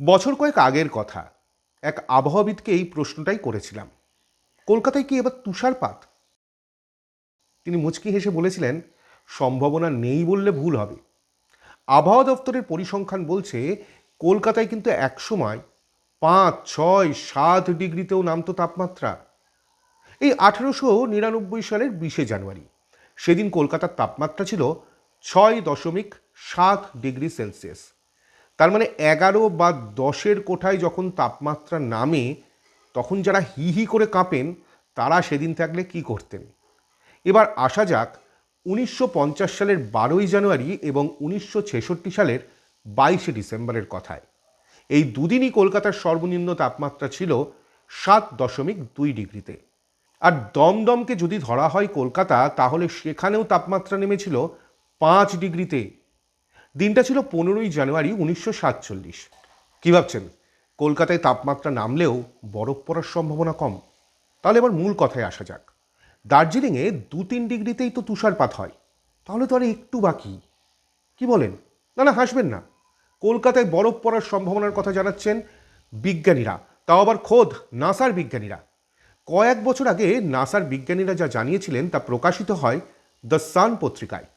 বছর কয়েক আগের কথা, এক আবহাওয়াবিদকে এই প্রশ্নটাই করেছিলাম, কলকাতায় কি এবার তুষারপাত? তিনি মুচকি হেসে বলেছিলেন, সম্ভাবনা নেই বললে ভুল হবে। আবহাওয়া দপ্তরের পরিসংখ্যান বলছে কলকাতায় কিন্তু একসময় 5, 6, 7 ডিগ্রিতেও নামতো তাপমাত্রা। এই 1899 সালের 20শে জানুয়ারি, সেদিন কলকাতার তাপমাত্রা ছিল 6.7 ডিগ্রি সেলসিয়াস। তার মানে 11 বা 10-এর কোঠায় যখন তাপমাত্রা নামে, তখন যারা হি হি করে কাঁপেন তারা সেদিন থাকলে কি করতেন। এবার আসা যাক 1950 সালের 12ই জানুয়ারি এবং 1966 সালের 22শে ডিসেম্বরের কথায়। এই দুদিনই কলকাতার সর্বনিম্ন তাপমাত্রা ছিল 7.2 ডিগ্রিতে। আর দমদমকে যদি ধরা হয় কলকাতা, তাহলে সেখানেও তাপমাত্রা নেমেছিল 5 ডিগ্রিতে। দিনটা ছিল 15ই জানুয়ারি 1947। কী ভাবছেন, কলকাতায় তাপমাত্রা নামলেও বরফ পড়ার সম্ভাবনা কম? তাহলে এবার মূল কথায় আসা যাক। দার্জিলিংয়ে 2-3 ডিগ্রিতেই তো তুষারপাত হয়, তাহলে তো আর একটু বাকি। কি বলেন? না না, হাসবেন না। কলকাতায় বরফ পড়ার সম্ভাবনার কথা জানাচ্ছেন বিজ্ঞানীরা, তাও আবার খোদ নাসার বিজ্ঞানীরা। কয়েক বছর আগে নাসার বিজ্ঞানীরা যা জানিয়েছিলেন তা প্রকাশিত হয় দ্য সান পত্রিকায়।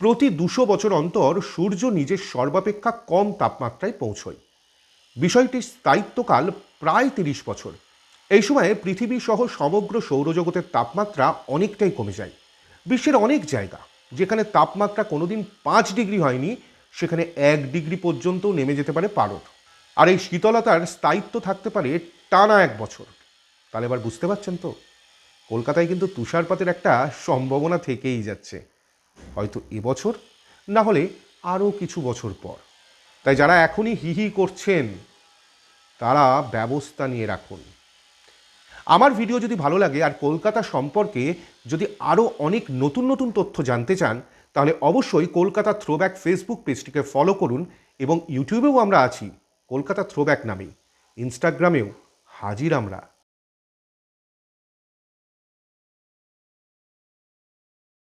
প্রতি 200 বছর অন্তর সূর্য নিজের সর্বাপেক্ষা কম তাপমাত্রায় পৌঁছয়। বিষয়টির স্থায়িত্বকাল প্রায় 30 বছর। এই সময়ে পৃথিবী সহ সমগ্র সৌরজগতের তাপমাত্রা অনেকটাই কমে যায়। বিশ্বের অনেক জায়গা যেখানে তাপমাত্রা কোনোদিন 5 ডিগ্রি হয়নি, সেখানে 1 ডিগ্রি পর্যন্তও নেমে যেতে পারে পারদ। আর এই শীতলতার স্থায়িত্ব থাকতে পারে টানা 1 বছর। তাহলে এবার বুঝতে পারছেন তো, কলকাতায় কিন্তু তুষারপাতের একটা সম্ভাবনা থেকেই যাচ্ছে, হয়তো এবছর, না হলে আরও কিছু বছর পর। তাই যারা এখনই হি হি করছেন তারা ব্যবস্থা নিয়ে রাখুন। আমার ভিডিও যদি ভালো লাগে আর কলকাতা সম্পর্কে যদি আরও অনেক নতুন নতুন তথ্য জানতে চান, তাহলে অবশ্যই কলকাতা থ্রোব্যাক ফেসবুক পেজটিকে ফলো করুন। এবং ইউটিউবেও আমরা আছি কলকাতা থ্রোব্যাক নামে। ইনস্টাগ্রামেও হাজির আমরা।